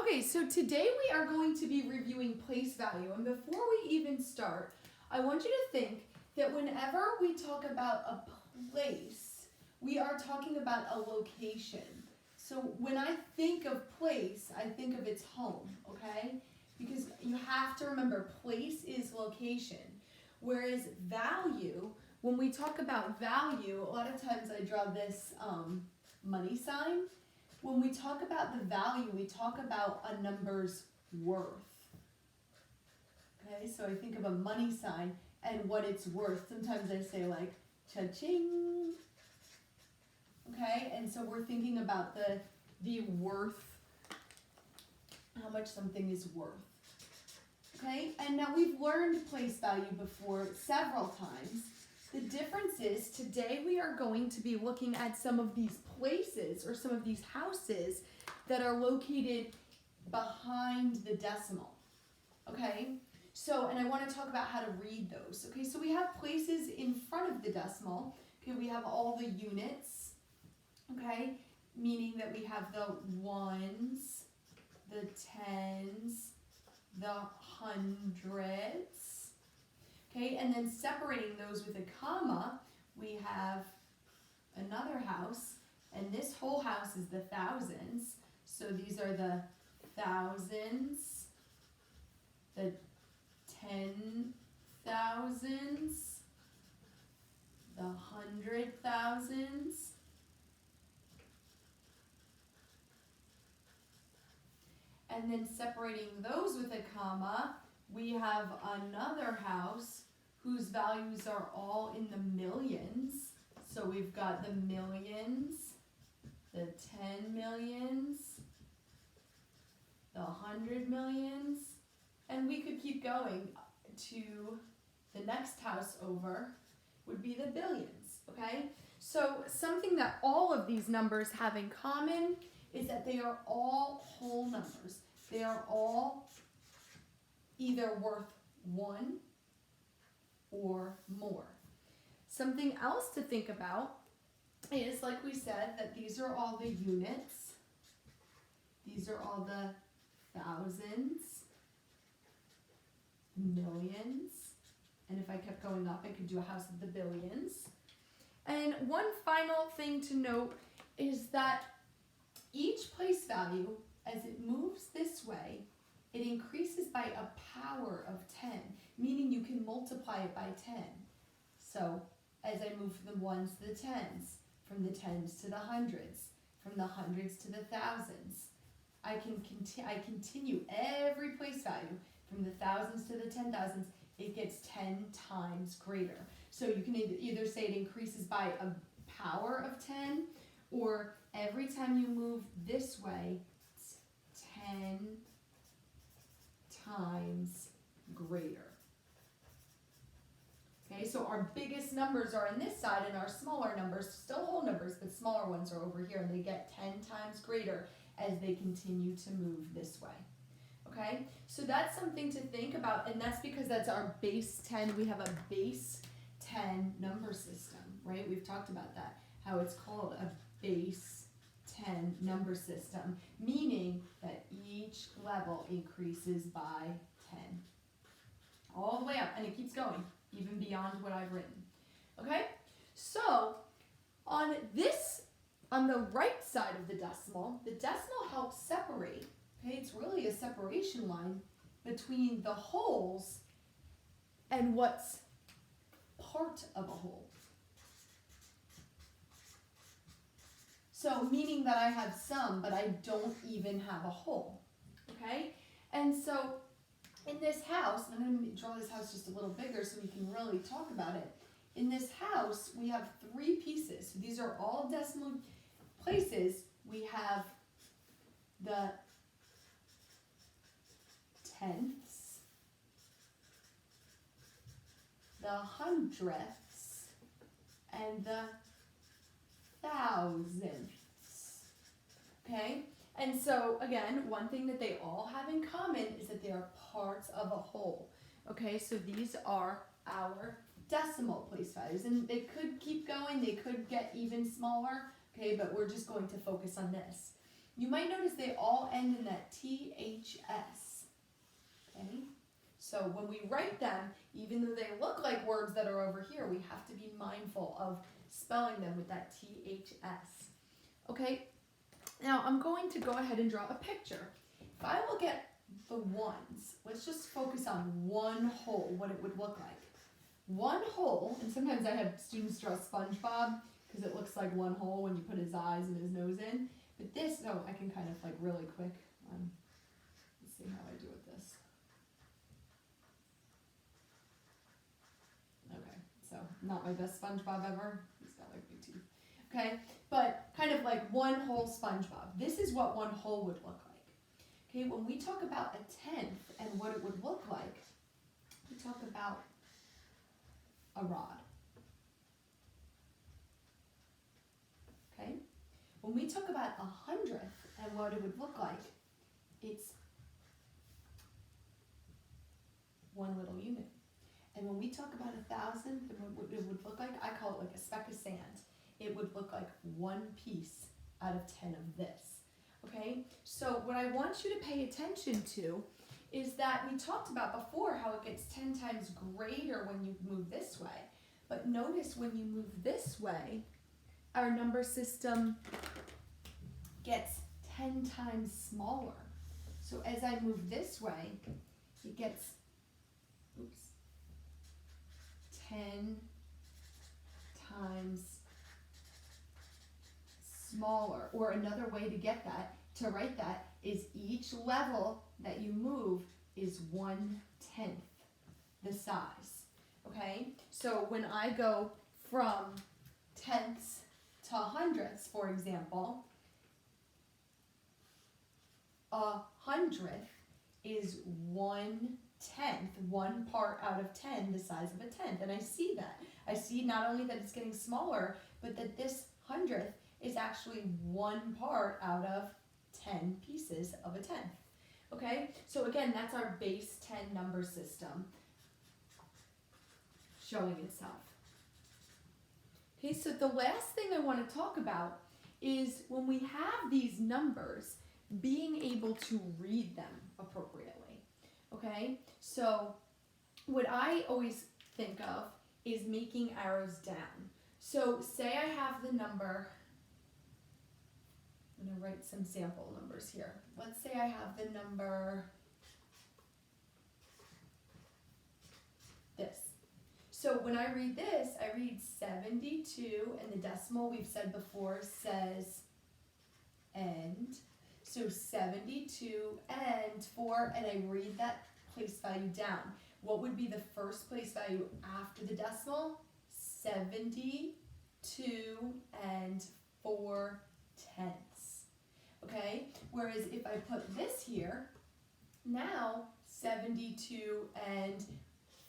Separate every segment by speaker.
Speaker 1: Okay, so today we are going to be reviewing place value. And before we even start, I want you to think that whenever we talk about a place, we are talking about a location. So when I think of place, I think of its home, okay? Because you have to remember place is location. Whereas value, when we talk about value, a lot of times I draw this money sign. When we talk about the value, we talk about a number's worth. Okay, so I think of a money sign and what it's worth. Sometimes I say like, cha-ching. Okay, and so we're thinking about the worth, how much something is worth. Okay, and now we've learned place value before several times. The difference is today we are going to be looking at some of these places or some of these houses that are located behind the decimal. Okay, so, and I want to talk about how to read those. Okay, so we have places in front of the decimal. Okay, we have all the units. Okay, meaning that we have the ones, the tens, the hundreds. Okay, and then separating those with a comma, we have another house, and this whole house is the thousands. So these are the thousands, the 10,000s, the 100,000s, and then separating those with a comma, we have another house whose values are all in the millions. So we've got the millions, the 10 millions, the 100 millions, and we could keep going to the next house over would be the billions, okay? So something that all of these numbers have in common is that they are all whole numbers. They are all either worth one or more. Something else to think about is, like we said, that these are all the units. These are all the thousands, millions, and if I kept going up, I could do a house of the billions. And one final thing to note is that each place value, as it moves this way, it increases by a power of 10, meaning you can multiply it by 10. So as I move from the ones to the tens, from the tens to the hundreds, from the hundreds to the thousands, I continue every place value from the thousands to the 10,000s, it gets 10 times greater. So you can either say it increases by a power of 10, or every time you move this way, it's 10 times greater. Okay, so our biggest numbers are on this side, and our smaller numbers, still whole numbers, but smaller ones are over here, and they get 10 times greater as they continue to move this way. Okay, so that's something to think about, and that's because that's our base 10. We have a base 10 number system, right? We've talked about that, how it's called a base 10 number system, meaning that each level increases by 10. All the way up, and it keeps going, even beyond what I've written. Okay, so on the right side of the decimal helps separate. Okay, it's really a separation line between the wholes and what's part of a whole. So meaning that I have some, but I don't even have a whole. Okay, and so in this house, and I'm going to draw this house just a little bigger so we can really talk about it. In this house, we have 3 pieces. So these are all decimal places. We have the tenths, the hundredths, and the thousandths. Okay? And so, again, one thing that they all have in common is that they are parts of a whole. Okay, so these are our decimal place values. And they could keep going, they could get even smaller, okay, but we're just going to focus on this. you might notice they all end in that THS, okay? So when we write them, even though they look like words that are over here, we have to be mindful of spelling them with that THS, okay? Now I'm going to go ahead and draw a picture. If I look at the ones, let's just focus on one whole, what it would look like. One whole, and sometimes I have students draw SpongeBob because it looks like one hole when you put his eyes and his nose in. But this, no, I can kind of like really quick. Let's see how I do with this. Okay, so not my best SpongeBob ever. He's got like big teeth. Okay, but kind of like one whole SpongeBob. This is what one whole would look like. Okay, when we talk about a tenth and what it would look like, we talk about a rod. Okay, when we talk about 100th and what it would look like, it's one little unit. And when we talk about 1,000th and what it would look like, I call it like a speck of sand. It would look like one piece out of 10 of this. Okay, so what I want you to pay attention to is that we talked about before how it gets 10 times greater when you move this way. But notice when you move this way, our number system gets 10 times smaller. So as I move this way, it gets 10 times smaller. Or another way to get that, to write that, is each level that you move is 1/10 the size. Okay? So when I go from tenths to hundredths, for example, 100th is 1/10, one part out of 10, the size of a tenth. And I see that. I see not only that it's getting smaller, but that this 100th is actually one part out of 10 pieces of a tenth. Okay, so again, that's our base 10 number system showing itself. Okay, so the last thing I want to talk about is when we have these numbers, being able to read them appropriately. Okay, so what I always think of is making arrows down. So say I have the number, I'm going to write some sample numbers here. Let's say I have the number this. So when I read this, I read 72, and the decimal we've said before says end. So 72 and 4, and I read that place value down. What would be the first place value after the decimal? 72 and 4 tenths. Okay, whereas if I put this here, now 72 and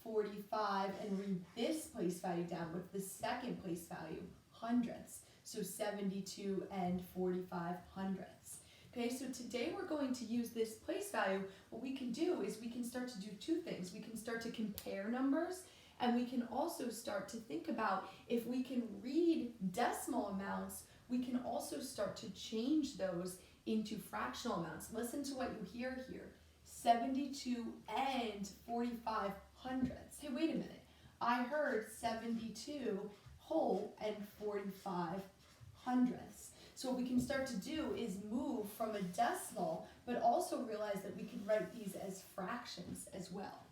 Speaker 1: 45, and read this place value down with the second place value, hundredths. So 72 and 45 hundredths. Okay, so today we're going to use this place value. What we can do is we can start to do two things. We can start to compare numbers, and we can also start to think about if we can read decimal amounts, we can also start to change those into fractional amounts. Listen to what you hear here. 72 and 45 hundredths. Hey, wait a minute. I heard 72 whole and 45 hundredths. So what we can start to do is move from a decimal, but also realize that we can write these as fractions as well.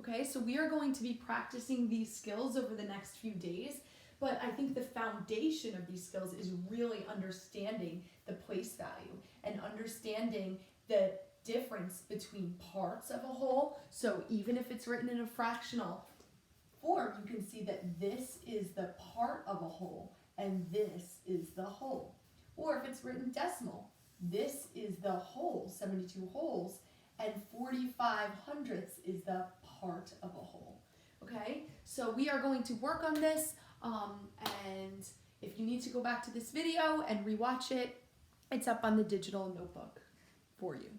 Speaker 1: Okay, so we are going to be practicing these skills over the next few days, but I think the foundation of these skills is really understanding the place value and understanding the difference between parts of a whole. So even if it's written in a fractional form, you can see that this is the part of a whole and this is the whole. Or if it's written decimal, this is the whole, 72 wholes, and 45 hundredths is the part of a whole. Okay, so we are going to work on this, and if you need to go back to this video and rewatch it, it's up on the digital notebook for you.